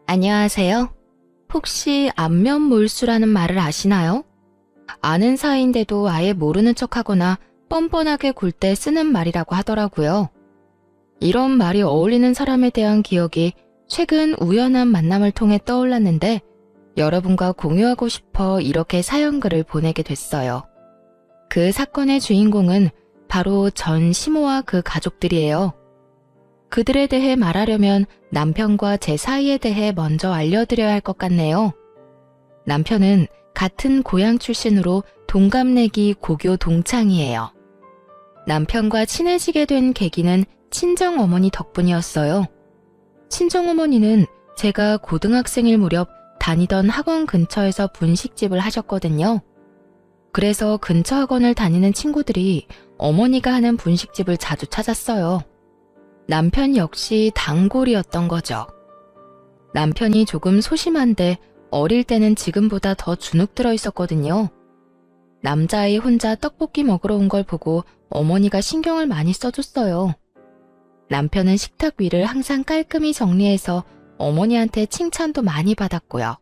안녕하세요. 혹시 안면몰수라는 말을 아시나요? 아는 사이인데도 아예 모르는 척하거나 뻔뻔하게 굴 때 쓰는 말이라고 하더라고요. 이런 말이 어울리는 사람에 대한 기억이 최근 우연한 만남을 통해 떠올랐는데 여러분과 공유하고 싶어 이렇게 사연글을 보내게 됐어요. 그 사건의 주인공은 바로 전 시모와 그 가족들이에요. 그들에 대해 말하려면 남편과 제 사이에 대해 먼저 알려드려야 할 것 같네요. 남편은 같은 고향 출신으로 동갑내기 고교 동창이에요. 남편과 친해지게 된 계기는 친정어머니 덕분이었어요. 친정어머니는 제가 고등학생일 무렵 다니던 학원 근처에서 분식집을 하셨거든요. 그래서 근처 학원을 다니는 친구들이 어머니가 하는 분식집을 자주 찾았어요. 남편 역시 단골이었던 거죠. 남편이 조금 소심한데 어릴 때는 지금보다 더 주눅 들어 있었거든요. 남자아이 혼자 떡볶이 먹으러 온 걸 보고 어머니가 신경을 많이 써줬어요. 남편은 식탁 위를 항상 깔끔히 정리해서 어머니한테 칭찬도 많이 받았고요.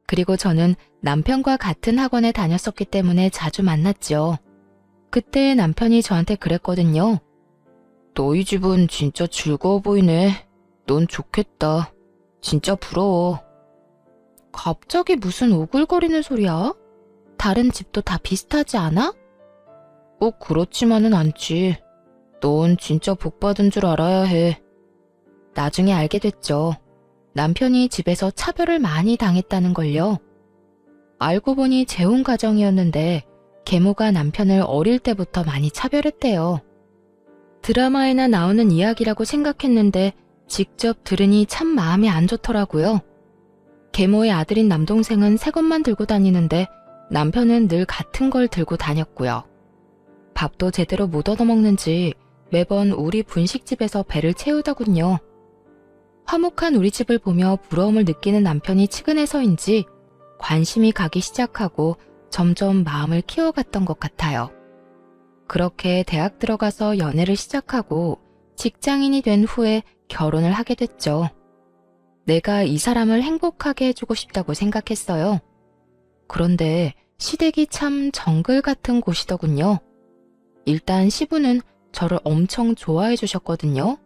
그리고 저는 남편과 같은 학원에 다녔었기 때문에 자주 만났죠. 그때 남편이 저한테 그랬거든요. 너희 집은 진짜 즐거워 보이네. 넌 좋겠다. 진짜 부러워. 갑자기 무슨 오글거리는 소리야? 다른 집도 다 비슷하지 않아? 꼭 그렇지만은 않지. 넌 진짜 복 받은 줄 알아야 해. 나중에 알게 됐죠. 남편이 집에서 차별을 많이 당했다는 걸요. 알고 보니 재혼 가정이었는데 계모가 남편을 어릴 때부터 많이 차별했대요. 드라마에나 나오는 이야기라고 생각했는데 직접 들으니 참 마음이 안 좋더라고요. 계모의 아들인 남동생은 새 것만 들고 다니는데 남편은 늘 같은 걸 들고 다녔고요. 밥도 제대로 못 얻어먹는지 매번 우리 분식집에서 배를 채우더군요. 화목한 우리 집을 보며 부러움을 느끼는 남편이 측은해서인지 관심이 가기 시작하고 점점 마음을 키워갔던 것 같아요. 그렇게 대학 들어가서 연애를 시작하고 직장인이 된 후에 결혼을 하게 됐죠. 내가 이 사람을 행복하게 해주고 싶다고 생각했어요. 그런데 시댁이 참 정글 같은 곳이더군요. 일단 시부는 저를 엄청 좋아해 주셨거든요.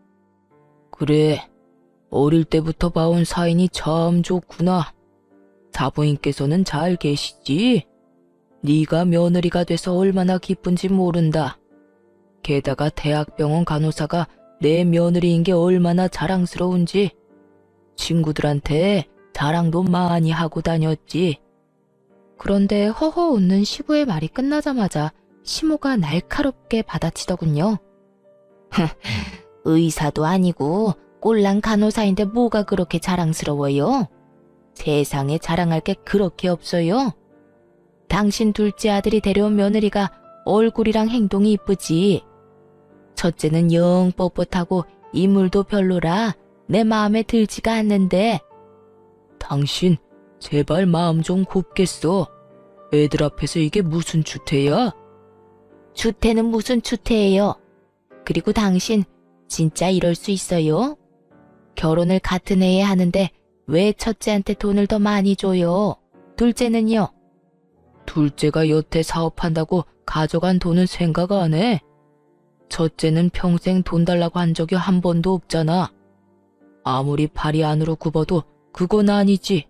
그래, 어릴 때부터 봐온 사인이 참 좋구나. 사부인께서는 잘 계시지? 네가 며느리가 돼서 얼마나 기쁜지 모른다. 게다가 대학병원 간호사가 내 며느리인 게 얼마나 자랑스러운지 친구들한테 자랑도 많이 하고 다녔지. 그런데 허허 웃는 시부의 말이 끝나자마자 시모가 날카롭게 받아치더군요. 의사도 아니고 꼴랑 간호사인데 뭐가 그렇게 자랑스러워요? 세상에 자랑할 게 그렇게 없어요. 당신 둘째 아들이 데려온 며느리가 얼굴이랑 행동이 이쁘지. 첫째는 영 뻣뻣하고 인물도 별로라 내 마음에 들지가 않는데. 당신 제발 마음 좀 곱겠어. 애들 앞에서 이게 무슨 추태야? 추태는 무슨 추태예요? 그리고 당신 진짜 이럴 수 있어요? 결혼을 같은 해에 하는데 왜 첫째한테 돈을 더 많이 줘요? 둘째는요? 둘째가 여태 사업한다고 가져간 돈은 생각 안 해. 첫째는 평생 돈 달라고 한 적이 한 번도 없잖아. 아무리 발이 안으로 굽어도 그건 아니지.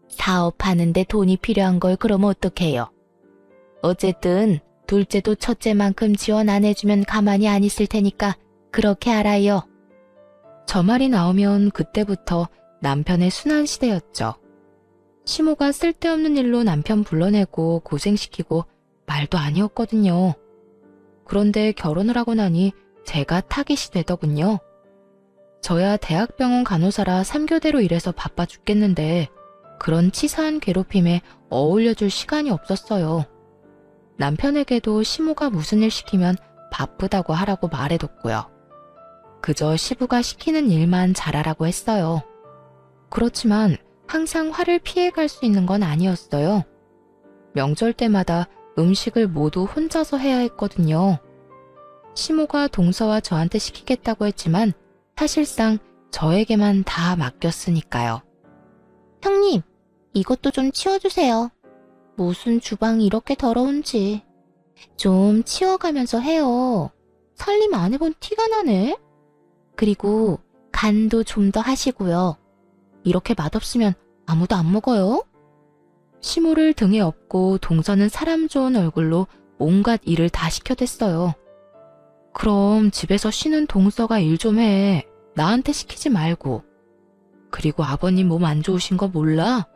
사업하는데 돈이 필요한 걸 그럼 어떡해요? 어쨌든 둘째도 첫째만큼 지원 안 해주면 가만히 안 있을 테니까 그렇게 알아요. 저 말이 나오면 그때부터 남편의 순환 시대였죠. 시모가 쓸데없는 일로 남편 불러내고 고생시키고 말도 아니었거든요. 그런데 결혼을 하고 나니 제가 타깃이 되더군요. 저야 대학병원 간호사라 3교대로 일해서 바빠 죽겠는데 그런 치사한 괴롭힘에 어울려줄 시간이 없었어요. 남편에게도 시모가 무슨 일 시키면 바쁘다고 하라고 말해뒀고요. 그저 시부가 시키는 일만 잘하라고 했어요. 그렇지만 항상 화를 피해갈 수 있는 건 아니었어요. 명절 때마다 음식을 모두 혼자서 해야 했거든요. 시모가 동서와 저한테 시키겠다고 했지만 사실상 저에게만 다 맡겼으니까요. 형님, 이것도 좀 치워주세요. 무슨 주방이 이렇게 더러운지. 좀 치워가면서 해요. 살림 안 해본 티가 나네. 그리고 간도 좀 더 하시고요. 이렇게 맛없으면 아무도 안 먹어요. 시모를 등에 업고 동서는 사람 좋은 얼굴로 온갖 일을 다 시켜댔어요. 그럼 집에서 쉬는 동서가 일 좀 해. 나한테 시키지 말고. 그리고 아버님 몸 안 좋으신 거 몰라?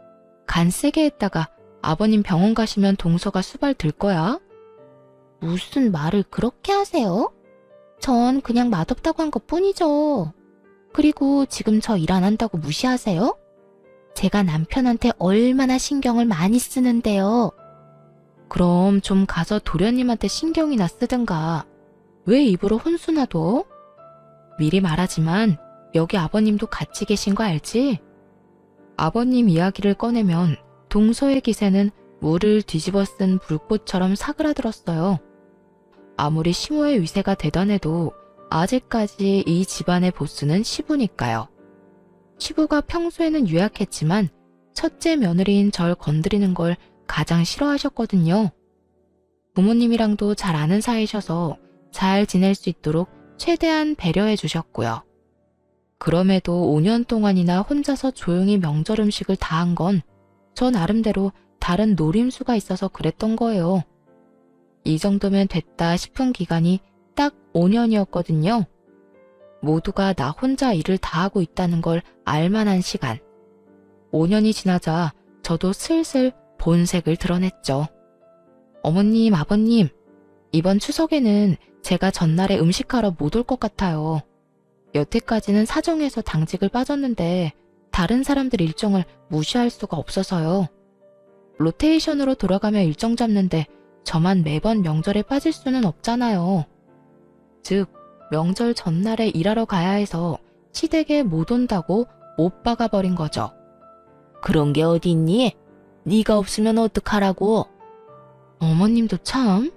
간 세게 했다가 아버님 병원 가시면 동서가 수발 들 거야. 무슨 말을 그렇게 하세요? 전 그냥 맛없다고 한 것뿐이죠. 그리고 지금 저 일 안 한다고 무시하세요? 제가 남편한테 얼마나 신경을 많이 쓰는데요. 그럼 좀 가서 도련님한테 신경이나 쓰든가. 왜 입으로 혼수나 둬? 미리 말하지만 여기 아버님도 같이 계신 거 알지? 아버님 이야기를 꺼내면 동서의 기세는 물을 뒤집어 쓴 불꽃처럼 사그라들었어요. 아무리 시모의 위세가 대단해도 아직까지 이 집안의 보스는 시부니까요. 시부가 평소에는 유약했지만 첫째 며느리인 절 건드리는 걸 가장 싫어하셨거든요. 부모님이랑도 잘 아는 사이셔서 잘 지낼 수 있도록 최대한 배려해 주셨고요. 그럼에도 5년 동안이나 혼자서 조용히 명절 음식을 다 한 건 저 나름대로 다른 노림수가 있어서 그랬던 거예요. 이 정도면 됐다 싶은 기간이 딱 5년이었거든요. 모두가 나 혼자 일을 다 하고 있다는 걸 알만한 시간. 5년이 지나자 저도 슬슬 본색을 드러냈죠. 어머님, 아버님, 이번 추석에는 제가 전날에 음식하러 못 올 것 같아요. 여태까지는 사정해서 당직을 빠졌는데 다른 사람들 일정을 무시할 수가 없어서요. 로테이션으로 돌아가며 일정 잡는데 저만 매번 명절에 빠질 수는 없잖아요. 즉, 명절 전날에 일하러 가야 해서 시댁에 못 온다고 못 박아버린 거죠. 그런 게 어디 있니? 네가 없으면 어떡하라고? 어머님도 참,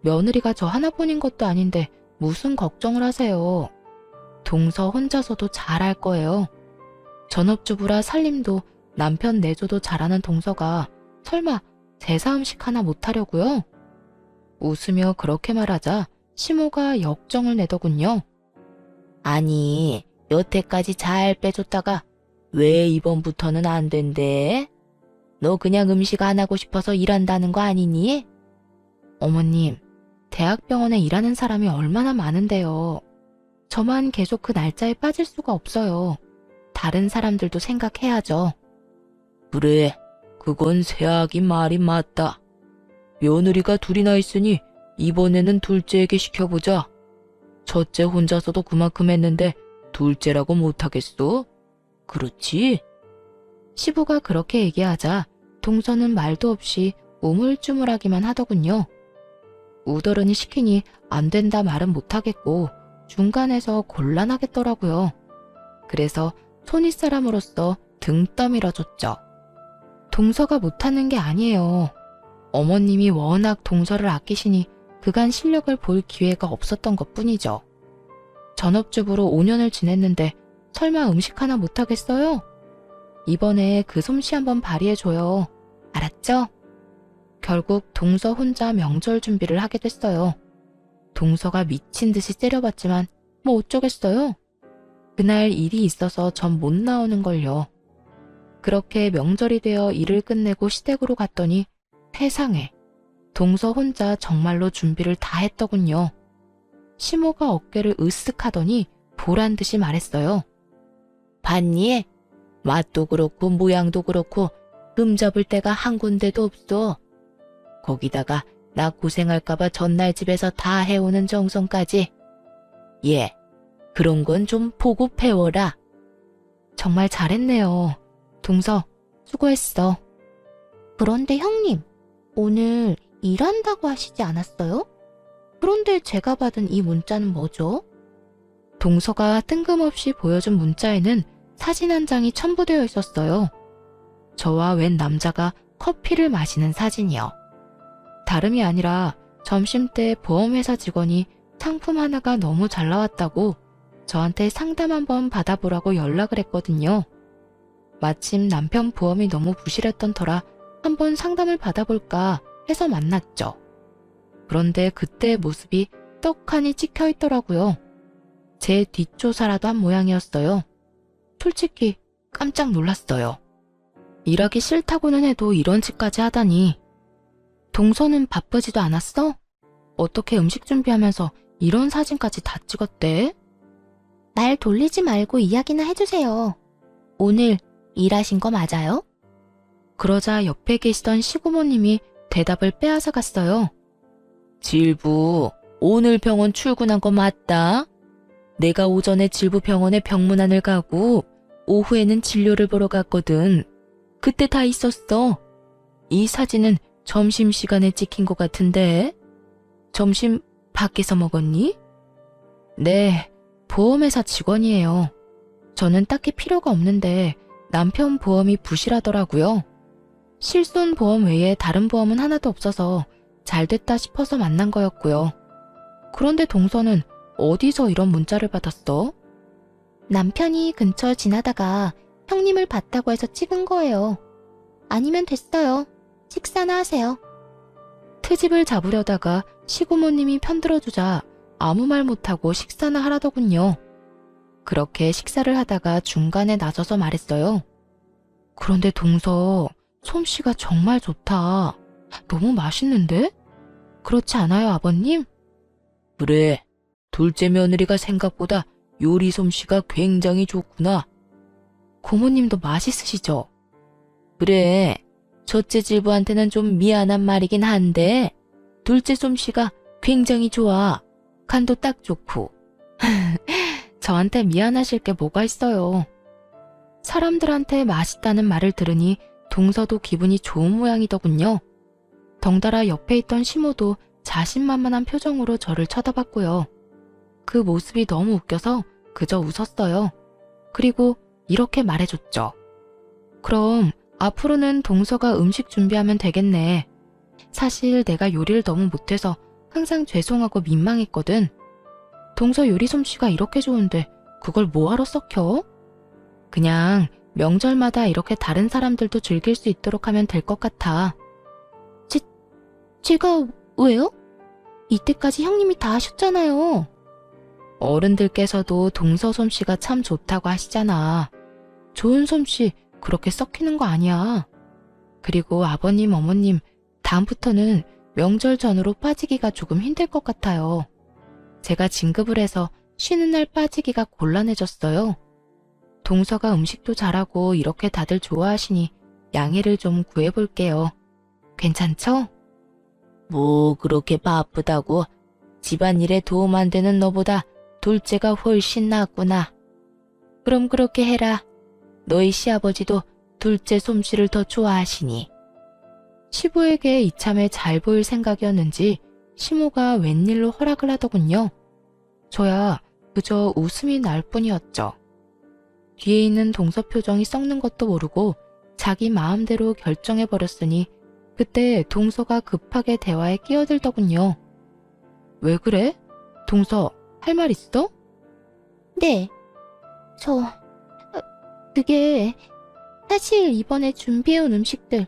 며느리가 저 하나뿐인 것도 아닌데 무슨 걱정을 하세요. 동서 혼자서도 잘할 거예요. 전업주부라 살림도 남편 내조도 잘하는 동서가 설마 제사 음식 하나 못하려고요? 웃으며 그렇게 말하자 시모가 역정을 내더군요. 아니, 여태까지 잘 빼줬다가 왜 이번부터는 안 된대? 너 그냥 음식 안 하고 싶어서 일한다는 거 아니니? 어머님, 대학병원에 일하는 사람이 얼마나 많은데요. 저만 계속 그 날짜에 빠질 수가 없어요. 다른 사람들도 생각해야죠. 그래, 그건 새아기 말이 맞다. 며느리가 둘이나 있으니 이번에는 둘째에게 시켜보자. 첫째 혼자서도 그만큼 했는데 둘째라고 못하겠어? 그렇지? 시부가 그렇게 얘기하자 동서는 말도 없이 우물쭈물하기만 하더군요. 우더러니 시키니 안 된다 말은 못하겠고 중간에서 곤란하겠더라고요. 그래서 손윗사람으로서 등 떠밀어줬죠. 동서가 못하는 게 아니에요. 어머님이 워낙 동서를 아끼시니 그간 실력을 볼 기회가 없었던 것뿐이죠. 전업주부로 5년을 지냈는데 설마 음식 하나 못하겠어요? 이번에 그 솜씨 한번 발휘해줘요. 알았죠? 결국 동서 혼자 명절 준비를 하게 됐어요. 동서가 미친 듯이 때려봤지만 뭐 어쩌겠어요? 그날 일이 있어서 전 못 나오는 걸요. 그렇게 명절이 되어 일을 끝내고 시댁으로 갔더니 세상에 동서 혼자 정말로 준비를 다 했더군요. 시모가 어깨를 으쓱하더니 보란 듯이 말했어요. 봤니? 맛도 그렇고 모양도 그렇고 금 잡을 데가 한 군데도 없어. 거기다가 나 고생할까봐 전날 집에서 다 해오는 정성까지. 예, 그런 건 좀 보고 배워라. 정말 잘했네요. 동서, 수고했어. 그런데 형님, 오늘 일한다고 하시지 않았어요? 그런데 제가 받은 이 문자는 뭐죠? 동서가 뜬금없이 보여준 문자에는 사진 한 장이 첨부되어 있었어요. 저와 웬 남자가 커피를 마시는 사진이요. 다름이 아니라 점심때 보험회사 직원이 상품 하나가 너무 잘 나왔다고 저한테 상담 한번 받아보라고 연락을 했거든요. 마침 남편 보험이 너무 부실했던 터라 한번 상담을 받아볼까 해서 만났죠. 그런데 그때의 모습이 떡하니 찍혀 있더라고요. 제 뒷조사라도 한 모양이었어요. 솔직히 깜짝 놀랐어요. 일하기 싫다고는 해도 이런 짓까지 하다니. 동서는 바쁘지도 않았어? 어떻게 음식 준비하면서 이런 사진까지 다 찍었대? 말 돌리지 말고 이야기나 해주세요. 오늘 일하신 거 맞아요? 그러자 옆에 계시던 시부모님이 대답을 빼앗아 갔어요. 질부, 오늘 병원 출근한 거 맞다? 내가 오전에 질부 병원에 병문안을 가고 오후에는 진료를 보러 갔거든. 그때 다 있었어. 이 사진은 점심시간에 찍힌 것 같은데? 점심 밖에서 먹었니? 네, 보험회사 직원이에요. 저는 딱히 필요가 없는데 남편 보험이 부실하더라고요. 실손보험 외에 다른 보험은 하나도 없어서 잘 됐다 싶어서 만난 거였고요. 그런데 동서는 어디서 이런 문자를 받았어? 남편이 근처 지나다가 형님을 봤다고 해서 찍은 거예요. 아니면 됐어요. 식사나 하세요. 트집을 잡으려다가 시부모님이 편들어주자 아무 말 못하고 식사나 하라더군요. 그렇게 식사를 하다가 중간에 나서서 말했어요. 그런데 동서, 솜씨가 정말 좋다. 너무 맛있는데? 그렇지 않아요, 아버님? 그래, 둘째 며느리가 생각보다 요리 솜씨가 굉장히 좋구나. 고모님도 맛있으시죠? 그래, 첫째 질부한테는 좀 미안한 말이긴 한데 둘째 솜씨가 굉장히 좋아. 간도 딱 좋고. 저한테 미안하실 게 뭐가 있어요. 사람들한테 맛있다는 말을 들으니 동서도 기분이 좋은 모양이더군요. 덩달아 옆에 있던 시모도 자신만만한 표정으로 저를 쳐다봤고요. 그 모습이 너무 웃겨서 그저 웃었어요. 그리고 이렇게 말해줬죠. 그럼 앞으로는 동서가 음식 준비하면 되겠네. 사실 내가 요리를 너무 못해서 항상 죄송하고 민망했거든. 동서 요리 솜씨가 이렇게 좋은데 그걸 뭐하러 썩혀? 그냥 명절마다 이렇게 다른 사람들도 즐길 수 있도록 하면 될 것 같아. 제가 왜요? 이때까지 형님이 다 하셨잖아요. 어른들께서도 동서 솜씨가 참 좋다고 하시잖아. 좋은 솜씨 그렇게 썩히는 거 아니야. 그리고 아버님, 어머님, 다음부터는 명절 전후로 빠지기가 조금 힘들 것 같아요. 제가 진급을 해서 쉬는 날 빠지기가 곤란해졌어요. 동서가 음식도 잘하고 이렇게 다들 좋아하시니 양해를 좀 구해볼게요. 괜찮죠? 뭐 그렇게 바쁘다고. 집안일에 도움 안 되는 너보다 둘째가 훨씬 낫구나. 그럼 그렇게 해라. 너희 시아버지도 둘째 솜씨를 더 좋아하시니. 시부에게 이참에 잘 보일 생각이었는지 시모가 웬일로 허락을 하더군요. 저야 그저 웃음이 날 뿐이었죠. 뒤에 있는 동서 표정이 썩는 것도 모르고 자기 마음대로 결정해버렸으니 그때 동서가 급하게 대화에 끼어들더군요. 왜 그래? 동서, 할 말 있어? 네. 그게 사실 이번에 준비해온 음식들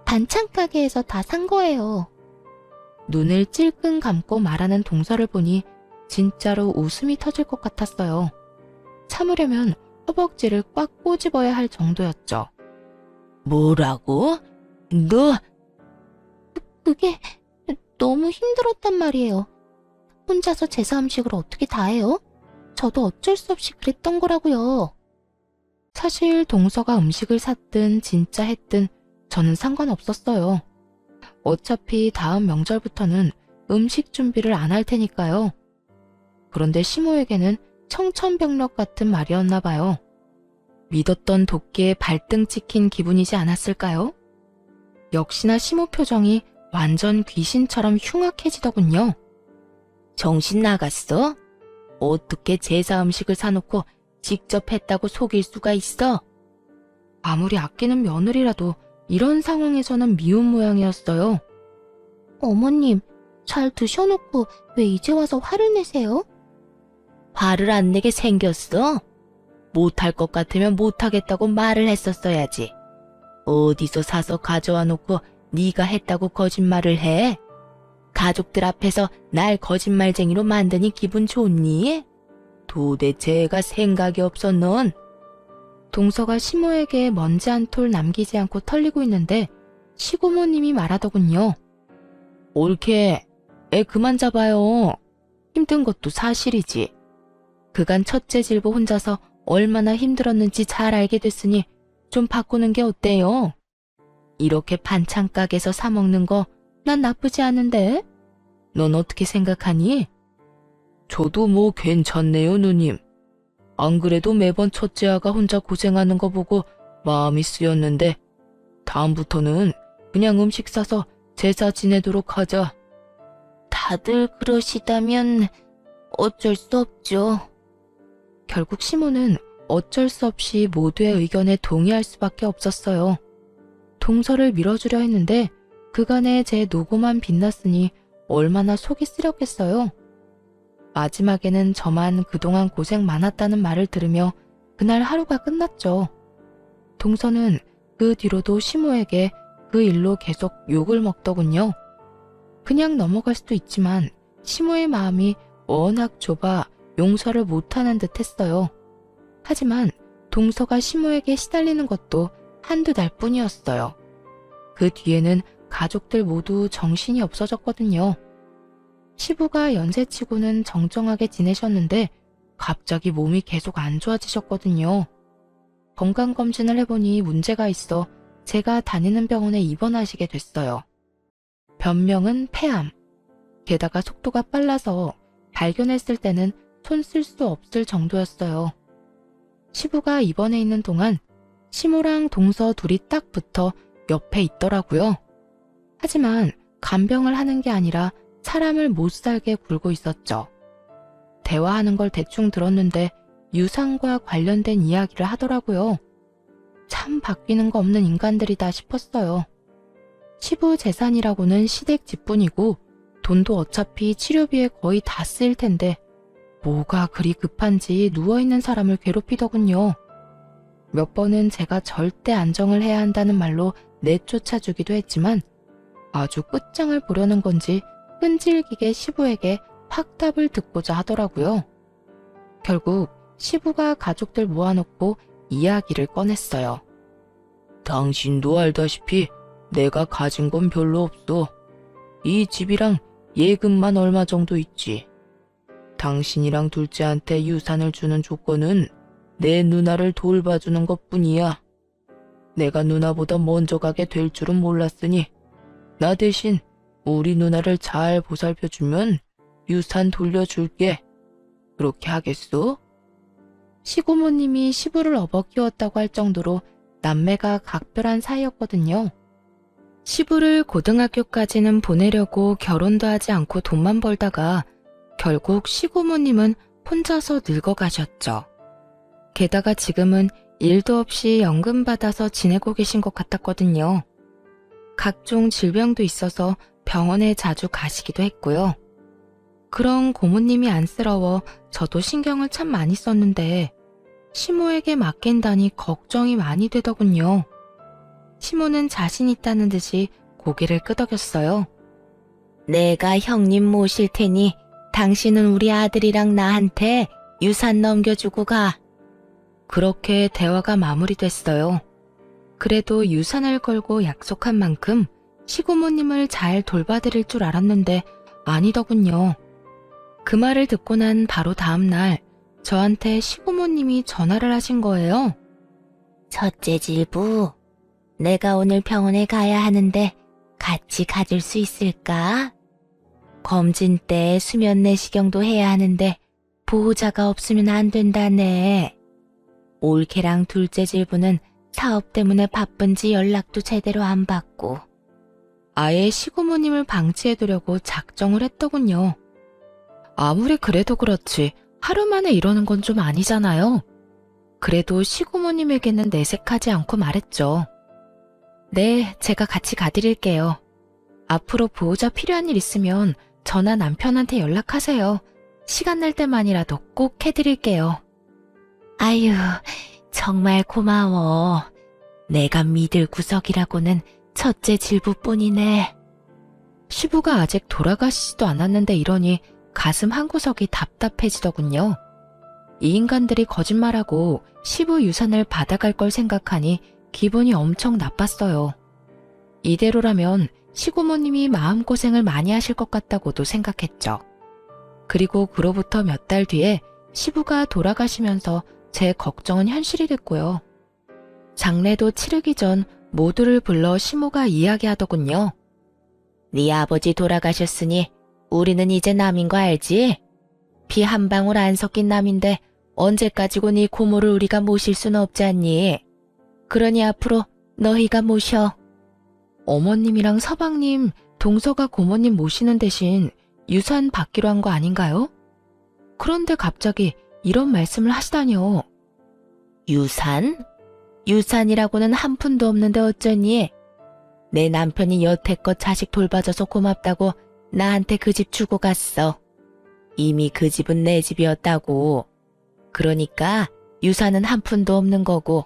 반찬 가게에서 다 산 거예요. 눈을 찔끔 감고 말하는 동서를 보니 진짜로 웃음이 터질 것 같았어요. 참으려면 허벅지를 꽉 꼬집어야 할 정도였죠. 뭐라고? 너? 그게 너무 힘들었단 말이에요. 혼자서 제사 음식을 어떻게 다 해요? 저도 어쩔 수 없이 그랬던 거라고요. 사실 동서가 음식을 샀든 진짜 했든 저는 상관없었어요. 어차피 다음 명절부터는 음식 준비를 안 할 테니까요. 그런데 시모에게는 청천벽력 같은 말이었나 봐요. 믿었던 도끼에 발등 찍힌 기분이지 않았을까요? 역시나 시모 표정이 완전 귀신처럼 흉악해지더군요. 정신 나갔어? 어떻게 제사 음식을 사놓고 직접 했다고 속일 수가 있어? 아무리 아끼는 며느리라도 이런 상황에서는 미운 모양이었어요. 어머님, 잘 드셔놓고 왜 이제 와서 화를 내세요? 화를 안 내게 생겼어? 못할 것 같으면 못하겠다고 말을 했었어야지. 어디서 사서 가져와 놓고 네가 했다고 거짓말을 해? 가족들 앞에서 날 거짓말쟁이로 만드니 기분 좋니? 도대체 애가 생각이 없어 넌? 동서가 시모에게 먼지 한 톨 남기지 않고 털리고 있는데 시고모님이 말하더군요. 옳게, 애 그만 잡아요. 힘든 것도 사실이지. 그간 첫째 질보 혼자서 얼마나 힘들었는지 잘 알게 됐으니 좀 바꾸는 게 어때요? 이렇게 반찬 가게에서 사 먹는 거 난 나쁘지 않은데? 넌 어떻게 생각하니? 저도 뭐 괜찮네요, 누님. 안 그래도 매번 첫째 아가 혼자 고생하는 거 보고 마음이 쓰였는데 다음부터는 그냥 음식 사서 제사 지내도록 하자. 다들 그러시다면 어쩔 수 없죠. 결국 시모는 어쩔 수 없이 모두의 의견에 동의할 수밖에 없었어요. 동서를 밀어주려 했는데 그간의 제 노고만 빛났으니 얼마나 속이 쓰렸겠어요. 마지막에는 저만 그동안 고생 많았다는 말을 들으며 그날 하루가 끝났죠. 동서는 그 뒤로도 시모에게 그 일로 계속 욕을 먹더군요. 그냥 넘어갈 수도 있지만 시모의 마음이 워낙 좁아 용서를 못하는 듯 했어요. 하지만 동서가 시모에게 시달리는 것도 한두 달 뿐이었어요. 그 뒤에는 가족들 모두 정신이 없어졌거든요. 시부가 연세치고는 정정하게 지내셨는데 갑자기 몸이 계속 안 좋아지셨거든요. 건강검진을 해보니 문제가 있어 제가 다니는 병원에 입원하시게 됐어요. 변명은 폐암. 게다가 속도가 빨라서 발견했을 때는 손 쓸 수 없을 정도였어요. 시부가 입원해 있는 동안 시모랑 동서 둘이 딱 붙어 옆에 있더라고요. 하지만 간병을 하는 게 아니라 사람을 못 살게 굴고 있었죠. 대화하는 걸 대충 들었는데 유산과 관련된 이야기를 하더라고요. 참 바뀌는 거 없는 인간들이다 싶었어요. 시부 재산이라고는 시댁 집뿐이고 돈도 어차피 치료비에 거의 다 쓰일 텐데 뭐가 그리 급한지 누워있는 사람을 괴롭히더군요. 몇 번은 제가 절대 안정을 해야 한다는 말로 내쫓아주기도 했지만 아주 끝장을 보려는 건지 끈질기게 시부에게 확답을 듣고자 하더라고요. 결국 시부가 가족들 모아놓고 이야기를 꺼냈어요. 당신도 알다시피 내가 가진 건 별로 없어. 이 집이랑 예금만 얼마 정도 있지. 당신이랑 둘째한테 유산을 주는 조건은 내 누나를 돌봐주는 것뿐이야. 내가 누나보다 먼저 가게 될 줄은 몰랐으니 나 대신 우리 누나를 잘 보살펴주면 유산 돌려줄게. 그렇게 하겠소? 시고모님이 시부를 업어 키웠다고 할 정도로 남매가 각별한 사이였거든요. 시부를 고등학교까지는 보내려고 결혼도 하지 않고 돈만 벌다가 결국 시고모님은 혼자서 늙어가셨죠. 게다가 지금은 일도 없이 연금 받아서 지내고 계신 것 같았거든요. 각종 질병도 있어서 병원에 자주 가시기도 했고요. 그런 고모님이 안쓰러워 저도 신경을 참 많이 썼는데 시모에게 맡긴다니 걱정이 많이 되더군요. 시모는 자신 있다는 듯이 고개를 끄덕였어요. 내가 형님 모실 테니 당신은 우리 아들이랑 나한테 유산 넘겨주고 가. 그렇게 대화가 마무리됐어요. 그래도 유산을 걸고 약속한 만큼 시고모님을 잘 돌봐드릴 줄 알았는데 아니더군요. 그 말을 듣고 난 바로 다음 날 저한테 시고모님이 전화를 하신 거예요. 첫째 질부, 내가 오늘 병원에 가야 하는데 같이 가줄 수 있을까? 검진 때 수면 내시경도 해야 하는데 보호자가 없으면 안 된다네. 올케랑 둘째 질부는 사업 때문에 바쁜지 연락도 제대로 안 받고. 아예 시고모님을 방치해두려고 작정을 했더군요. 아무리 그래도 그렇지 하루 만에 이러는 건 좀 아니잖아요. 그래도 시고모님에게는 내색하지 않고 말했죠. 네, 제가 같이 가드릴게요. 앞으로 보호자 필요한 일 있으면 저나 남편한테 연락하세요. 시간 날 때만이라도 꼭 해드릴게요. 아유, 정말 고마워. 내가 믿을 구석이라고는 첫째 질부뿐이네. 시부가 아직 돌아가시지도 않았는데 이러니 가슴 한구석이 답답해지더군요. 이 인간들이 거짓말하고 시부 유산을 받아갈 걸 생각하니 기분이 엄청 나빴어요. 이대로라면 시고모님이 마음고생을 많이 하실 것 같다고도 생각했죠. 그리고 그로부터 몇 달 뒤에 시부가 돌아가시면서 제 걱정은 현실이 됐고요. 장례도 치르기 전 모두를 불러 시모가 이야기하더군요. 네 아버지 돌아가셨으니 우리는 이제 남인 거 알지? 피 한 방울 안 섞인 남인데 언제까지고 네 고모를 우리가 모실 수는 없지 않니? 그러니 앞으로 너희가 모셔. 어머님이랑 서방님, 동서가 고모님 모시는 대신 유산 받기로 한 거 아닌가요? 그런데 갑자기 이런 말씀을 하시다니요. 유산? 유산이라고는 한 푼도 없는데 어쩌니? 내 남편이 여태껏 자식 돌봐줘서 고맙다고 나한테 그 집 주고 갔어. 이미 그 집은 내 집이었다고. 그러니까 유산은 한 푼도 없는 거고.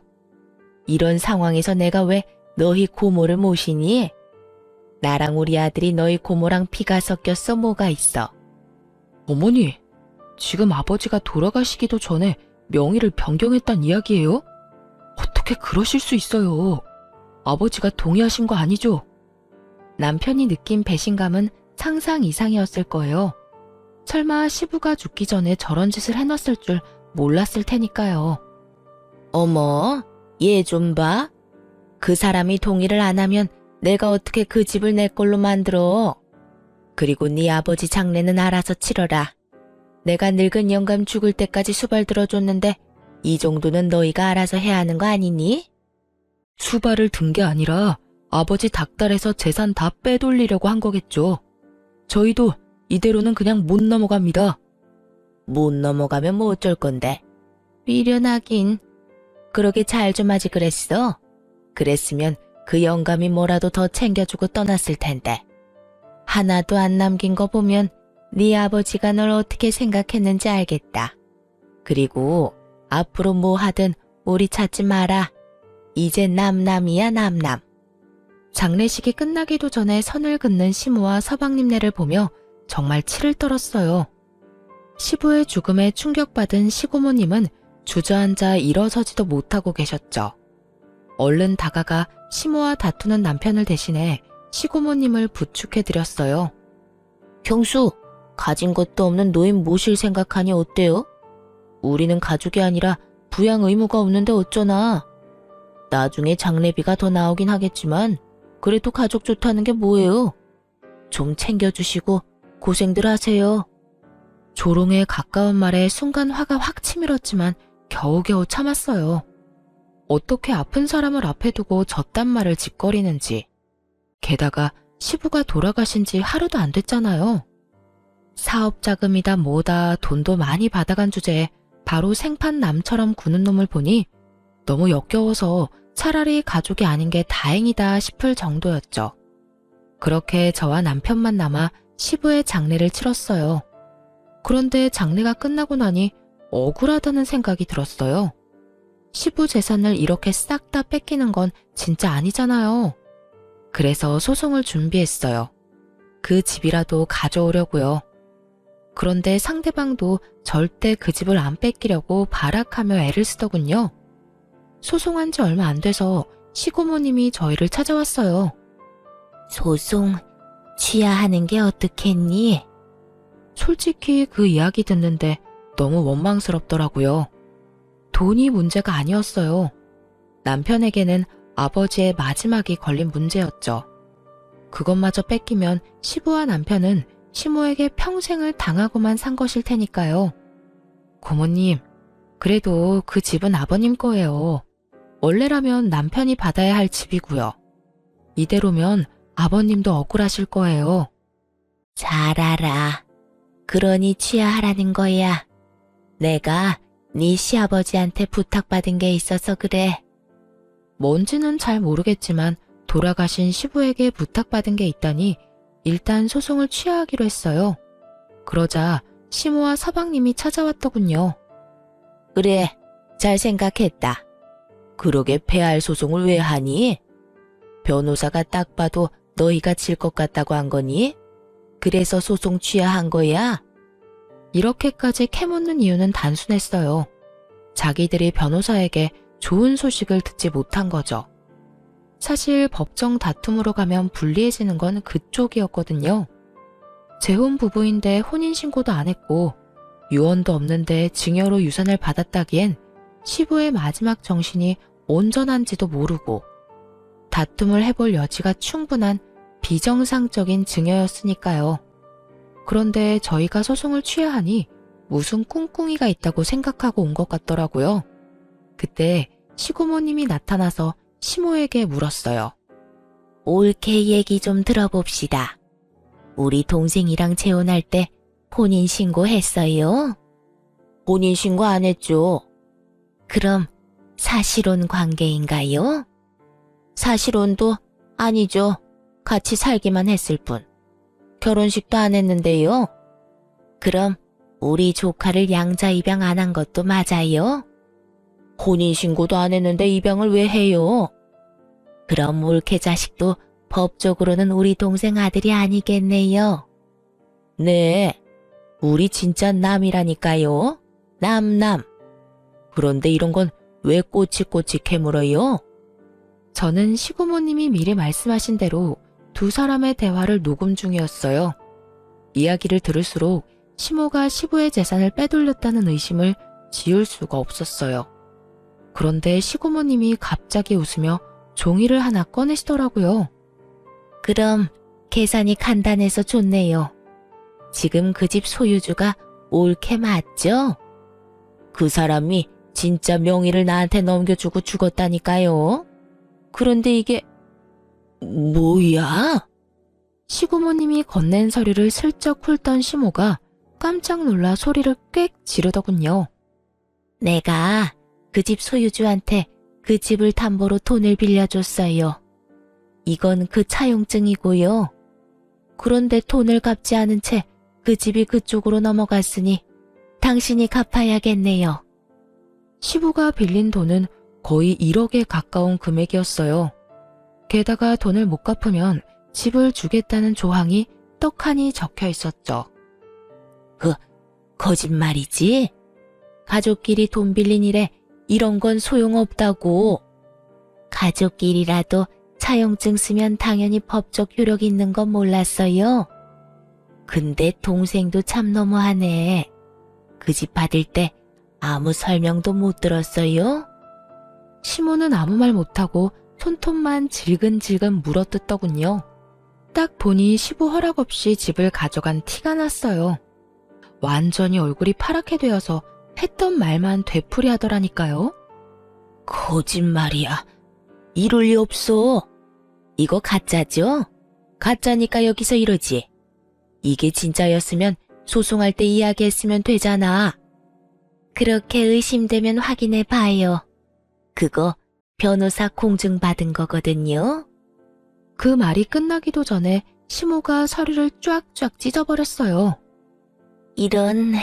이런 상황에서 내가 왜 너희 고모를 모시니? 나랑 우리 아들이 너희 고모랑 피가 섞였어 뭐가 있어? 어머니, 지금 아버지가 돌아가시기도 전에 명의를 변경했단 이야기예요? 어떻게 그러실 수 있어요? 아버지가 동의하신 거 아니죠? 남편이 느낀 배신감은 상상 이상이었을 거예요. 설마 시부가 죽기 전에 저런 짓을 해놨을 줄 몰랐을 테니까요. 어머, 얘 좀 봐. 그 사람이 동의를 안 하면 내가 어떻게 그 집을 내 걸로 만들어. 그리고 네 아버지 장례는 알아서 치러라. 내가 늙은 영감 죽을 때까지 수발 들어줬는데 이 정도는 너희가 알아서 해야 하는 거 아니니? 수발을 든 게 아니라 아버지 닥달해서 재산 다 빼돌리려고 한 거겠죠. 저희도 이대로는 그냥 못 넘어갑니다. 못 넘어가면 뭐 어쩔 건데. 미련하긴. 그러게 잘 좀 하지 그랬어. 그랬으면 그 영감이 뭐라도 더 챙겨주고 떠났을 텐데. 하나도 안 남긴 거 보면 네 아버지가 널 어떻게 생각했는지 알겠다. 그리고 앞으로 뭐 하든 우리 찾지 마라. 이제 남남이야 남남. 장례식이 끝나기도 전에 선을 긋는 시모와 서방님네를 보며 정말 치를 떨었어요. 시부의 죽음에 충격받은 시고모님은 주저앉아 일어서지도 못하고 계셨죠. 얼른 다가가 시모와 다투는 남편을 대신해 시고모님을 부축해드렸어요. 경수, 가진 것도 없는 노인 모실 생각하니 어때요? 우리는 가족이 아니라 부양 의무가 없는데 어쩌나. 나중에 장례비가 더 나오긴 하겠지만 그래도 가족 좋다는 게 뭐예요? 좀 챙겨주시고 고생들 하세요. 조롱에 가까운 말에 순간 화가 확 치밀었지만 겨우겨우 참았어요. 어떻게 아픈 사람을 앞에 두고 저딴 말을 짓거리는지. 게다가 시부가 돌아가신 지 하루도 안 됐잖아요. 사업 자금이다 뭐다 돈도 많이 받아간 주제에 바로 생판 남처럼 구는 놈을 보니 너무 역겨워서 차라리 가족이 아닌 게 다행이다 싶을 정도였죠. 그렇게 저와 남편만 남아 시부의 장례를 치렀어요. 그런데 장례가 끝나고 나니 억울하다는 생각이 들었어요. 시부 재산을 이렇게 싹 다 뺏기는 건 진짜 아니잖아요. 그래서 소송을 준비했어요. 그 집이라도 가져오려고요. 그런데 상대방도 절대 그 집을 안 뺏기려고 발악하며 애를 쓰더군요. 소송한 지 얼마 안 돼서 시고모님이 저희를 찾아왔어요. 소송 취하하는 게 어떻겠니? 솔직히 그 이야기 듣는데 너무 원망스럽더라고요. 돈이 문제가 아니었어요. 남편에게는 아버지의 마지막이 걸린 문제였죠. 그것마저 뺏기면 시부와 남편은 시모에게 평생을 당하고만 산 것일 테니까요. 고모님, 그래도 그 집은 아버님 거예요. 원래라면 남편이 받아야 할 집이고요. 이대로면 아버님도 억울하실 거예요. 잘 알아. 그러니 취하하라는 거야. 내가 네 시아버지한테 부탁받은 게 있어서 그래. 뭔지는 잘 모르겠지만 돌아가신 시부에게 부탁받은 게 있다니 일단 소송을 취하하기로 했어요. 그러자 시모와 서방님이 찾아왔더군요. 그래, 잘 생각했다. 그러게 패할 소송을 왜 하니? 변호사가 딱 봐도 너희가 질 것 같다고 한 거니? 그래서 소송 취하한 거야? 이렇게까지 캐묻는 이유는 단순했어요. 자기들이 변호사에게 좋은 소식을 듣지 못한 거죠. 사실 법정 다툼으로 가면 불리해지는 건 그쪽이었거든요. 재혼 부부인데 혼인신고도 안 했고 유언도 없는데 증여로 유산을 받았다기엔 시부의 마지막 정신이 온전한지도 모르고 다툼을 해볼 여지가 충분한 비정상적인 증여였으니까요. 그런데 저희가 소송을 취하하니 무슨 꿍꿍이가 있다고 생각하고 온 것 같더라고요. 그때 시고모님이 나타나서 시모에게 물었어요. 옳게 얘기 좀 들어봅시다. 우리 동생이랑 재혼할 때 혼인신고했어요? 혼인신고 안 했죠. 그럼 사실혼 관계인가요? 사실혼도 아니죠. 같이 살기만 했을 뿐. 결혼식도 안 했는데요. 그럼 우리 조카를 양자 입양 안 한 것도 맞아요? 혼인신고도 안 했는데 입양을 왜 해요? 그럼 올케 자식도 법적으로는 우리 동생 아들이 아니겠네요. 네, 우리 진짜 남이라니까요. 남남. 그런데 이런 건 왜 꼬치꼬치 캐물어요? 저는 시고모님이 미리 말씀하신 대로 두 사람의 대화를 녹음 중이었어요. 이야기를 들을수록 시모가 시부의 재산을 빼돌렸다는 의심을 지울 수가 없었어요. 그런데 시고모님이 갑자기 웃으며 종이를 하나 꺼내시더라고요. 그럼 계산이 간단해서 좋네요. 지금 그 집 소유주가 올케 맞죠? 그 사람이 진짜 명의를 나한테 넘겨주고 죽었다니까요. 그런데 이게 뭐야? 시고모님이 건넨 서류를 슬쩍 훑던 시모가 깜짝 놀라 소리를 꽥 지르더군요. 내가 그 집 소유주한테 그 집을 담보로 돈을 빌려줬어요. 이건 그 차용증이고요. 그런데 돈을 갚지 않은 채 그 집이 그쪽으로 넘어갔으니 당신이 갚아야겠네요. 시부가 빌린 돈은 거의 1억에 가까운 금액이었어요. 게다가 돈을 못 갚으면 집을 주겠다는 조항이 떡하니 적혀 있었죠. 거짓말이지? 가족끼리 돈 빌린 일에 이런 건 소용없다고. 가족끼리라도 차용증 쓰면 당연히 법적 효력이 있는 건 몰랐어요. 근데 동생도 참 너무하네. 그 집 받을 때 아무 설명도 못 들었어요? 시모는 아무 말 못하고 손톱만 질근질근 물어뜯더군요. 딱 보니 시부 허락 없이 집을 가져간 티가 났어요. 완전히 얼굴이 파랗게 되어서 했던 말만 되풀이 하더라니까요. 거짓말이야. 이럴 리 없어. 이거 가짜죠? 가짜니까 여기서 이러지. 이게 진짜였으면 소송할 때 이야기했으면 되잖아. 그렇게 의심되면 확인해 봐요. 그거 변호사 공증받은 거거든요. 그 말이 끝나기도 전에 시모가 서류를 쫙쫙 찢어버렸어요. 이런,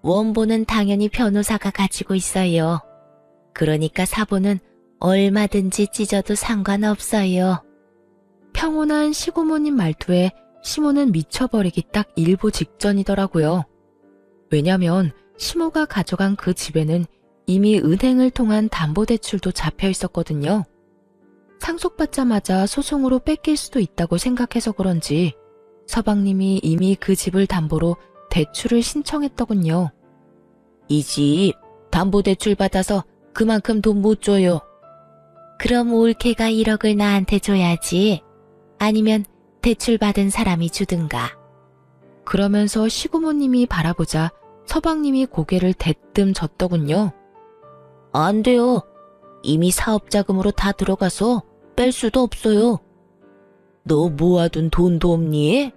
원본은 당연히 변호사가 가지고 있어요. 그러니까 사본은 얼마든지 찢어도 상관없어요. 평온한 시고모님 말투에 시모는 미쳐버리기 딱 일보 직전이더라고요. 왜냐면 시모가 가져간 그 집에는 이미 은행을 통한 담보대출도 잡혀 있었거든요. 상속받자마자 소송으로 뺏길 수도 있다고 생각해서 그런지 서방님이 이미 그 집을 담보로 대출을 신청했더군요. 이 집 담보대출 받아서 그만큼 돈 못 줘요. 그럼 올케가 1억을 나한테 줘야지. 아니면 대출받은 사람이 주든가. 그러면서 시고모님이 바라보자 서방님이 고개를 대뜸 젓더군요. 안 돼요. 이미 사업자금으로 다 들어가서 뺄 수도 없어요. 너 모아둔 돈도 없니?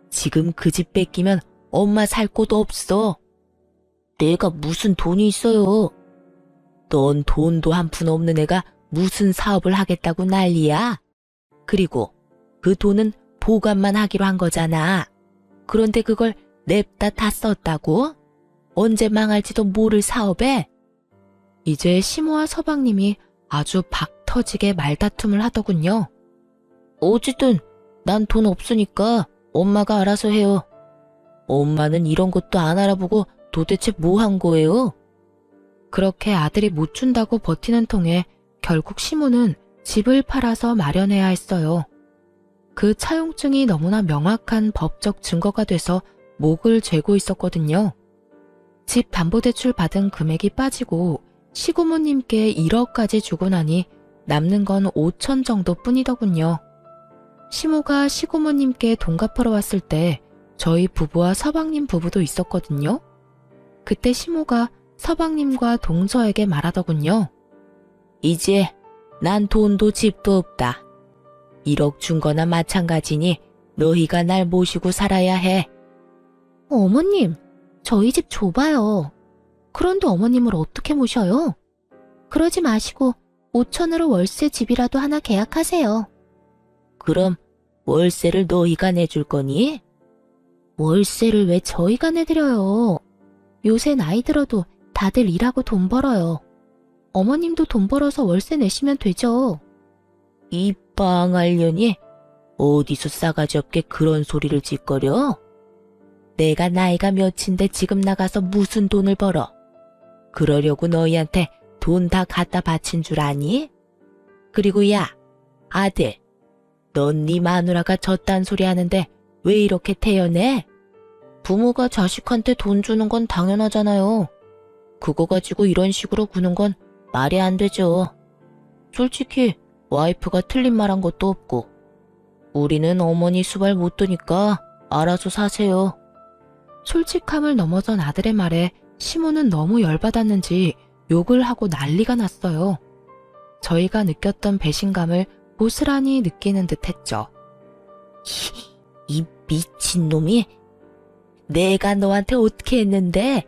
지금 그 집 뺏기면 엄마 살 곳도 없어. 내가 무슨 돈이 있어요. 넌 돈도 한 푼 없는 애가 무슨 사업을 하겠다고 난리야. 그리고 그 돈은 보관만 하기로 한 거잖아. 그런데 그걸 냅다 다 썼다고? 언제 망할지도 모를 사업에? 이제 시모와 서방님이 아주 박 터지게 말다툼을 하더군요. 어쨌든 난 돈 없으니까 엄마가 알아서 해요. 엄마는 이런 것도 안 알아보고 도대체 뭐 한 거예요? 그렇게 아들이 못 준다고 버티는 통에 결국 시모는 집을 팔아서 마련해야 했어요. 그 차용증이 너무나 명확한 법적 증거가 돼서 목을 죄고 있었거든요. 집 담보대출 받은 금액이 빠지고 시고모님께 1억까지 주고 나니 남는 건 5천 정도 뿐이더군요. 시모가 시고모님께 돈 갚으러 왔을 때 저희 부부와 서방님 부부도 있었거든요. 그때 시모가 서방님과 동서에게 말하더군요. 이제 난 돈도 집도 없다. 1억 준 거나 마찬가지니 너희가 날 모시고 살아야 해. 어머님, 저희 집 좁아요. 그런데 어머님을 어떻게 모셔요? 그러지 마시고 5천으로 월세 집이라도 하나 계약하세요. 그럼 월세를 너희가 내줄 거니? 월세를 왜 저희가 내드려요? 요새 나이 들어도 다들 일하고 돈 벌어요. 어머님도 돈 벌어서 월세 내시면 되죠. 이 빵알년이 어디서 싸가지 없게 그런 소리를 짓거려? 내가 나이가 몇인데 지금 나가서 무슨 돈을 벌어? 그러려고 너희한테 돈 다 갖다 바친 줄 아니? 그리고 야, 아들, 넌 네 마누라가 졌단 소리 하는데 왜 이렇게 태연해? 부모가 자식한테 돈 주는 건 당연하잖아요. 그거 가지고 이런 식으로 구는 건 말이 안 되죠. 솔직히 와이프가 틀린 말 한 것도 없고 우리는 어머니 수발 못 두니까 알아서 사세요. 솔직함을 넘어선 아들의 말에 시모는 너무 열받았는지 욕을 하고 난리가 났어요. 저희가 느꼈던 배신감을 고스란히 느끼는 듯 했죠. 이 미친놈이 내가 너한테 어떻게 했는데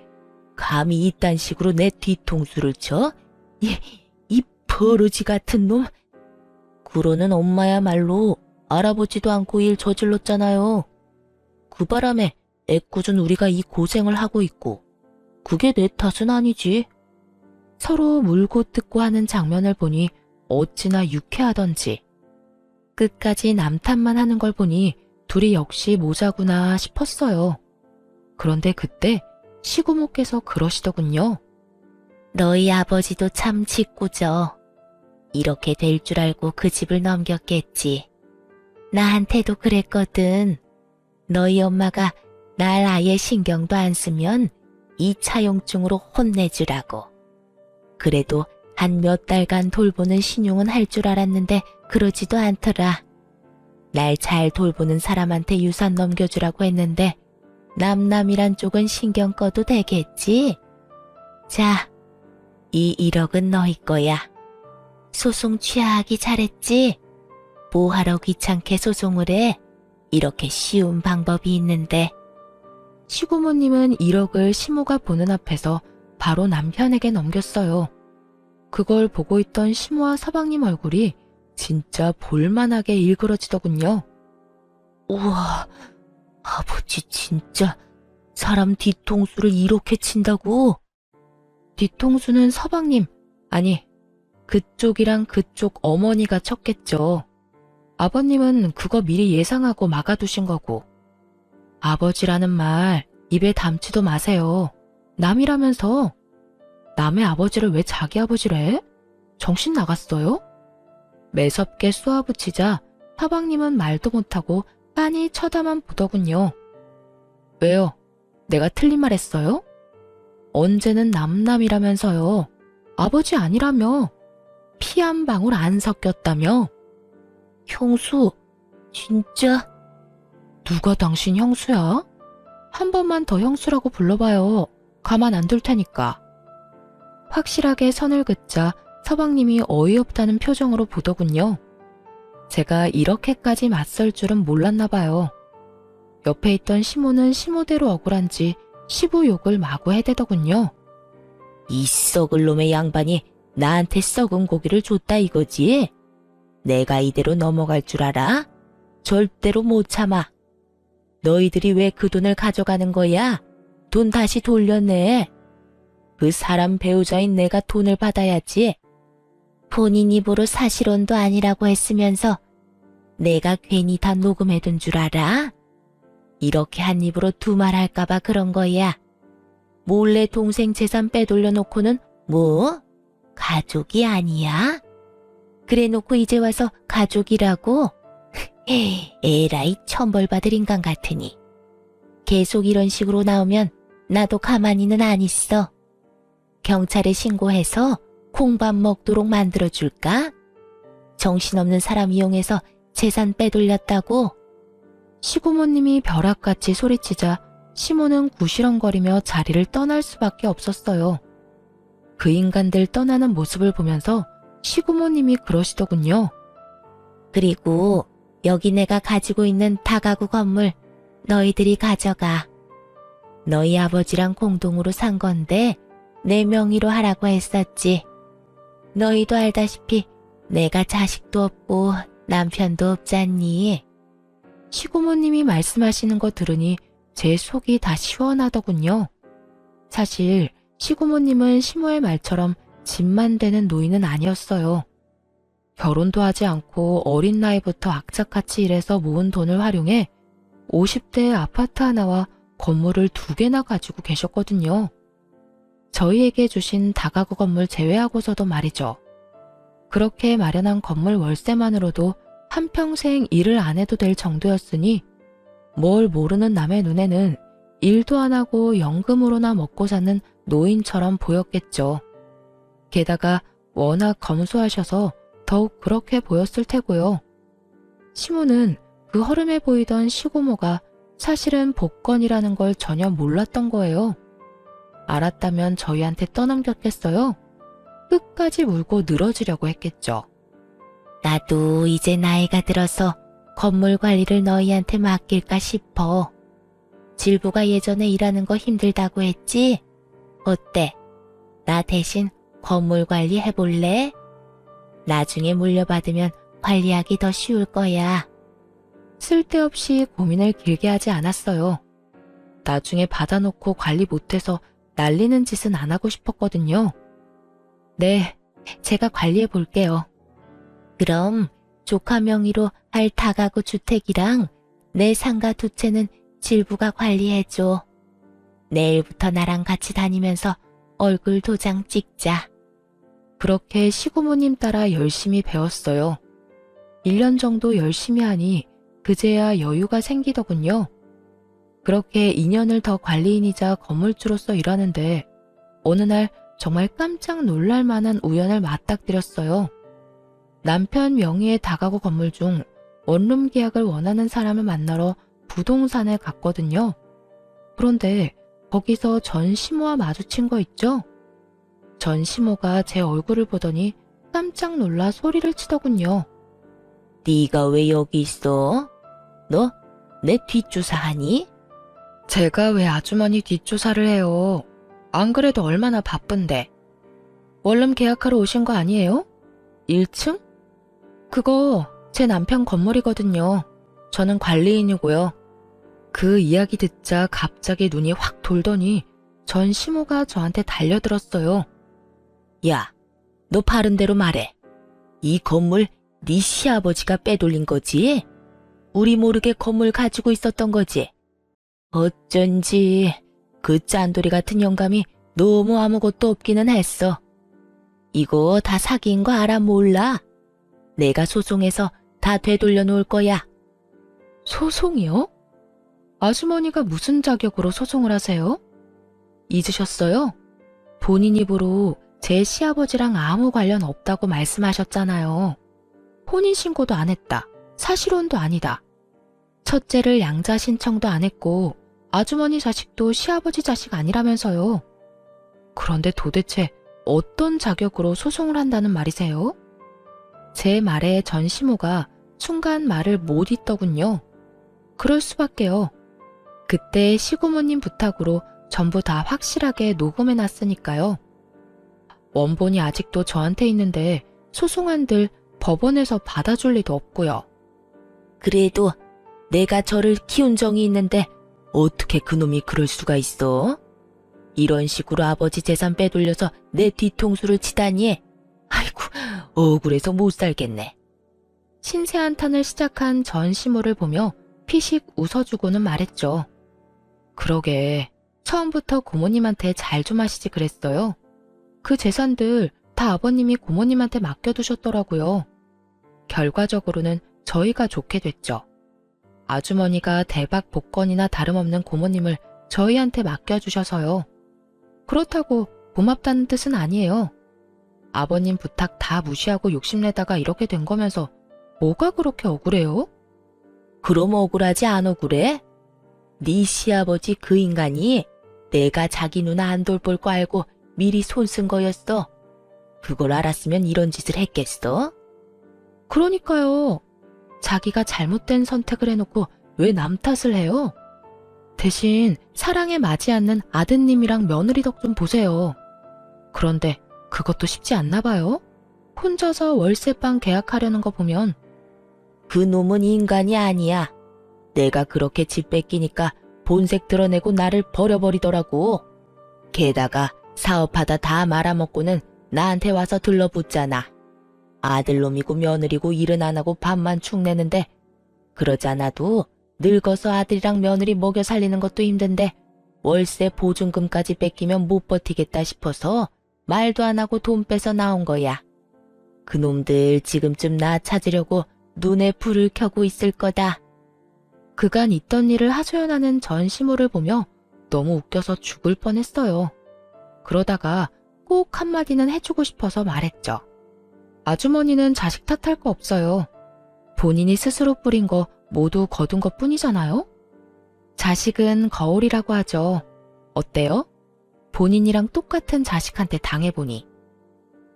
감히 이딴 식으로 내 뒤통수를 쳐? 이 버러지 같은 놈. 그러는 엄마야말로 알아보지도 않고 일 저질렀잖아요. 그 바람에 애꿎은 우리가 이 고생을 하고 있고 그게 내 탓은 아니지. 서로 물고 뜯고 하는 장면을 보니 어찌나 유쾌하던지 끝까지 남탓만 하는 걸 보니 둘이 역시 모자구나 싶었어요. 그런데 그때 시고모께서 그러시더군요. 너희 아버지도 참 짓궂어. 이렇게 될 줄 알고 그 집을 넘겼겠지. 나한테도 그랬거든. 너희 엄마가 날 아예 신경도 안 쓰면 이 차용증으로 혼내주라고. 그래도 한 몇 달간 돌보는 신용은 할 줄 알았는데 그러지도 않더라. 날 잘 돌보는 사람한테 유산 넘겨주라고 했는데 남남이란 쪽은 신경 꺼도 되겠지? 자, 이 1억은 너희 거야. 소송 취하하기 잘했지? 뭐하러 귀찮게 소송을 해? 이렇게 쉬운 방법이 있는데. 시고모님은 1억을 시모가 보는 앞에서 바로 남편에게 넘겼어요. 그걸 보고 있던 시모와 서방님 얼굴이 진짜 볼만하게 일그러지더군요. 우와, 아버지 진짜 사람 뒤통수를 이렇게 친다고? 뒤통수는 서방님, 아니 그쪽이랑 그쪽 어머니가 쳤겠죠. 아버님은 그거 미리 예상하고 막아두신 거고. 아버지라는 말 입에 담지도 마세요. 남이라면서. 남의 아버지를 왜 자기 아버지래? 정신 나갔어요? 매섭게 쏘아붙이자 서방님은 말도 못하고 빤히 쳐다만 보더군요. 왜요? 내가 틀린 말 했어요? 언제는 남남이라면서요. 아버지 아니라며. 피 한 방울 안 섞였다며. 형수, 진짜? 누가 당신 형수야? 한 번만 더 형수라고 불러봐요. 가만 안 둘 테니까. 확실하게 선을 긋자 서방님이 어이없다는 표정으로 보더군요. 제가 이렇게까지 맞설 줄은 몰랐나 봐요. 옆에 있던 시모는 시모대로 억울한지 시부 욕을 마구 해대더군요. 이 썩을 놈의 양반이 나한테 썩은 고기를 줬다 이거지? 내가 이대로 넘어갈 줄 알아? 절대로 못 참아. 너희들이 왜 그 돈을 가져가는 거야? 돈 다시 돌려내. 그 사람 배우자인 내가 돈을 받아야지. 본인 입으로 사실혼도 아니라고 했으면서 내가 괜히 다 녹음해둔 줄 알아? 이렇게 한 입으로 두말할까봐 그런 거야. 몰래 동생 재산 빼돌려 놓고는 뭐? 가족이 아니야? 그래 놓고 이제 와서 가족이라고? 에라이 천벌받을 인간 같으니. 계속 이런 식으로 나오면 나도 가만히는 안 있어. 경찰에 신고해서 콩밥 먹도록 만들어줄까? 정신없는 사람 이용해서 재산 빼돌렸다고? 시고모님이 벼락같이 소리치자 시모는 구시렁거리며 자리를 떠날 수밖에 없었어요. 그 인간들 떠나는 모습을 보면서 시고모님이 그러시더군요. 그리고 여기 내가 가지고 있는 다가구 건물 너희들이 가져가. 너희 아버지랑 공동으로 산 건데 내 명의로 하라고 했었지. 너희도 알다시피 내가 자식도 없고 남편도 없잖니. 시고모님이 말씀하시는 거 들으니 제 속이 다 시원하더군요. 사실 시고모님은 시모의 말처럼 집만 되는 노인은 아니었어요. 결혼도 하지 않고 어린 나이부터 악착같이 일해서 모은 돈을 활용해 50대의 아파트 하나와 건물을 2개나 가지고 계셨거든요. 저희에게 주신 다가구 건물 제외하고서도 말이죠. 그렇게 마련한 건물 월세만으로도 한평생 일을 안 해도 될 정도였으니 뭘 모르는 남의 눈에는 일도 안 하고 연금으로나 먹고 사는 노인처럼 보였겠죠. 게다가 워낙 검소하셔서 더욱 그렇게 보였을 테고요. 시모는 그 허름해 보이던 시고모가 사실은 복권이라는 걸 전혀 몰랐던 거예요. 알았다면 저희한테 떠넘겼겠어요? 끝까지 물고 늘어지려고 했겠죠. 나도 이제 나이가 들어서 건물 관리를 너희한테 맡길까 싶어. 질부가 예전에 일하는 거 힘들다고 했지? 어때? 나 대신 건물 관리 해볼래? 나중에 물려받으면 관리하기 더 쉬울 거야. 쓸데없이 고민을 길게 하지 않았어요. 나중에 받아놓고 관리 못해서 날리는 짓은 안 하고 싶었거든요. 네, 제가 관리해 볼게요. 그럼 조카 명의로 할 다가구 주택이랑 내 상가 2채는 질부가 관리해줘. 내일부터 나랑 같이 다니면서 얼굴 도장 찍자. 그렇게 시고모님 따라 열심히 배웠어요. 1년 정도 열심히 하니 그제야 여유가 생기더군요. 그렇게 2년을 더 관리인이자 건물주로서 일하는데 어느 날 정말 깜짝 놀랄 만한 우연을 맞닥뜨렸어요. 남편 명의의 다가구 건물 중 원룸 계약을 원하는 사람을 만나러 부동산에 갔거든요. 그런데 거기서 전 시모와 마주친 거 있죠? 전 시모가 제 얼굴을 보더니 깜짝 놀라 소리를 치더군요. 네가 왜 여기 있어? 너 내 뒷조사하니? 제가 왜 아주머니 뒷조사를 해요? 안 그래도 얼마나 바쁜데. 원룸 계약하러 오신 거 아니에요? 1층? 그거 제 남편 건물이거든요. 저는 관리인이고요. 그 이야기 듣자 갑자기 눈이 확 돌더니 전 시모가 저한테 달려들었어요. 야, 너 바른 대로 말해. 이 건물 네 시아버지가 빼돌린 거지? 우리 모르게 건물 가지고 있었던 거지? 어쩐지 그 짠돌이 같은 영감이 너무 아무것도 없기는 했어. 이거 다 사기인 거 알아 몰라? 내가 소송해서 다 되돌려 놓을 거야. 소송이요? 아주머니가 무슨 자격으로 소송을 하세요? 잊으셨어요? 본인 입으로 제 시아버지랑 아무 관련 없다고 말씀하셨잖아요. 혼인신고도 안 했다. 사실혼도 아니다. 첫째를 양자 신청도 안 했고 아주머니 자식도 시아버지 자식 아니라면서요. 그런데 도대체 어떤 자격으로 소송을 한다는 말이세요? 제 말에 전 시모가 순간 말을 못 잇더군요. 그럴 수밖에요. 그때 시고모님 부탁으로 전부 다 확실하게 녹음해놨으니까요. 원본이 아직도 저한테 있는데 소송한들 법원에서 받아줄 리도 없고요. 그래도 내가 저를 키운 정이 있는데 어떻게 그놈이 그럴 수가 있어? 이런 식으로 아버지 재산 빼돌려서 내 뒤통수를 치다니. 아이고, 억울해서 못 살겠네. 신세 한탄을 시작한 전시모를 보며 피식 웃어주고는 말했죠. 그러게, 처음부터 고모님한테 잘 좀 하시지 그랬어요. 그 재산들 다 아버님이 고모님한테 맡겨두셨더라고요. 결과적으로는 저희가 좋게 됐죠. 아주머니가 대박 복권이나 다름없는 고모님을 저희한테 맡겨주셔서요. 그렇다고 고맙다는 뜻은 아니에요. 아버님 부탁 다 무시하고 욕심내다가 이렇게 된 거면서 뭐가 그렇게 억울해요? 그럼 억울하지 안 억울해? 네 시아버지 그 인간이 내가 자기 누나 안 돌볼 거 알고 미리 손 쓴 거였어. 그걸 알았으면 이런 짓을 했겠어? 그러니까요. 자기가 잘못된 선택을 해놓고 왜 남 탓을 해요? 대신 사랑에 맞지 않는 아드님이랑 며느리 덕 좀 보세요. 그런데 그것도 쉽지 않나 봐요. 혼자서 월세방 계약하려는 거 보면. 그 놈은 인간이 아니야. 내가 그렇게 집 뺏기니까 본색 드러내고 나를 버려버리더라고. 게다가 사업하다 다 말아먹고는 나한테 와서 들러붙잖아. 아들놈이고 며느리고 일은 안 하고 밥만 축 내는데 그러잖아도 늙어서 아들이랑 며느리 먹여 살리는 것도 힘든데 월세 보증금까지 뺏기면 못 버티겠다 싶어서 말도 안 하고 돈 빼서 나온 거야. 그놈들 지금쯤 나 찾으려고 눈에 불을 켜고 있을 거다. 그간 있던 일을 하소연하는 전시모를 보며 너무 웃겨서 죽을 뻔했어요. 그러다가 꼭 한마디는 해주고 싶어서 말했죠. 아주머니는 자식 탓할 거 없어요. 본인이 스스로 뿌린 거 모두 거둔 것 뿐이잖아요? 자식은 거울이라고 하죠. 어때요? 본인이랑 똑같은 자식한테 당해보니.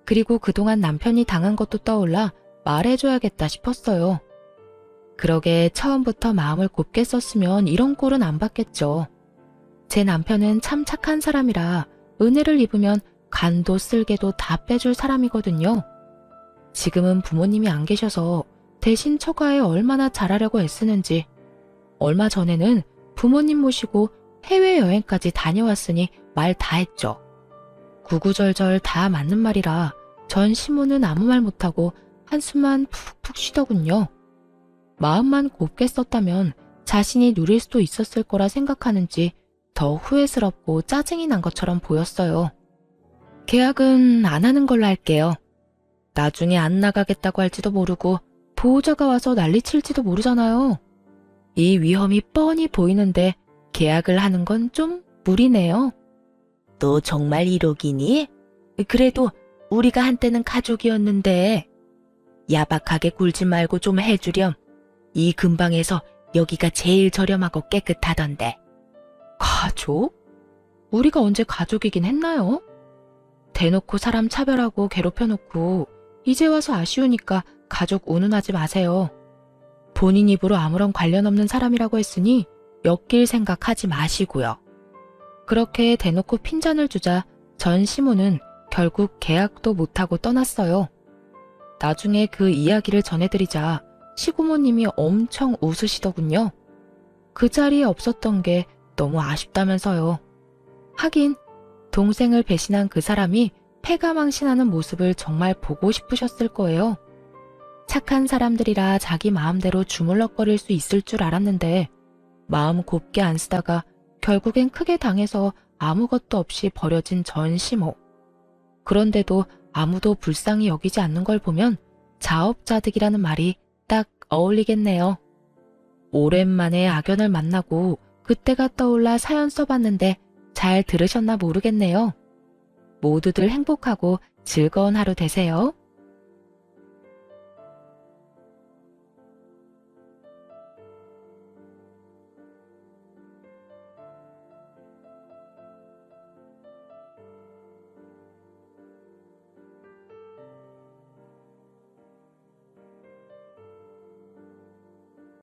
그리고 그동안 남편이 당한 것도 떠올라 말해줘야겠다 싶었어요. 그러게 처음부터 마음을 곱게 썼으면 이런 꼴은 안 받겠죠. 제 남편은 참 착한 사람이라 은혜를 입으면 간도 쓸개도 다 빼줄 사람이거든요. 지금은 부모님이 안 계셔서 대신 처가에 얼마나 잘하려고 애쓰는지. 얼마 전에는 부모님 모시고 해외여행까지 다녀왔으니 말 다 했죠. 구구절절 다 맞는 말이라 전 시모는 아무 말 못하고 한숨만 푹푹 쉬더군요. 마음만 곱게 썼다면 자신이 누릴 수도 있었을 거라 생각하는지 더 후회스럽고 짜증이 난 것처럼 보였어요. 계약은 안 하는 걸로 할게요. 나중에 안 나가겠다고 할지도 모르고 보호자가 와서 난리칠지도 모르잖아요. 이 위험이 뻔히 보이는데 계약을 하는 건 좀 무리네요. 너 정말 1억이니? 그래도 우리가 한때는 가족이었는데. 야박하게 굴지 말고 좀 해주렴. 이 근방에서 여기가 제일 저렴하고 깨끗하던데. 가족? 우리가 언제 가족이긴 했나요? 대놓고 사람 차별하고 괴롭혀놓고 이제 와서 아쉬우니까 가족 운운하지 마세요. 본인 입으로 아무런 관련 없는 사람이라고 했으니 엮일 생각하지 마시고요. 그렇게 대놓고 핀잔을 주자 전 시모는 결국 계약도 못하고 떠났어요. 나중에 그 이야기를 전해드리자 시부모님이 엄청 웃으시더군요. 그 자리에 없었던 게 너무 아쉽다면서요. 하긴 동생을 배신한 그 사람이 패가망신하는 모습을 정말 보고 싶으셨을 거예요. 착한 사람들이라 자기 마음대로 주물럭거릴 수 있을 줄 알았는데 마음 곱게 안 쓰다가 결국엔 크게 당해서 아무것도 없이 버려진 전 시모. 그런데도 아무도 불쌍히 여기지 않는 걸 보면 자업자득이라는 말이 딱 어울리겠네요. 오랜만에 악연을 만나고 그때가 떠올라 사연 써봤는데 잘 들으셨나 모르겠네요. 모두들 행복하고 즐거운 하루 되세요.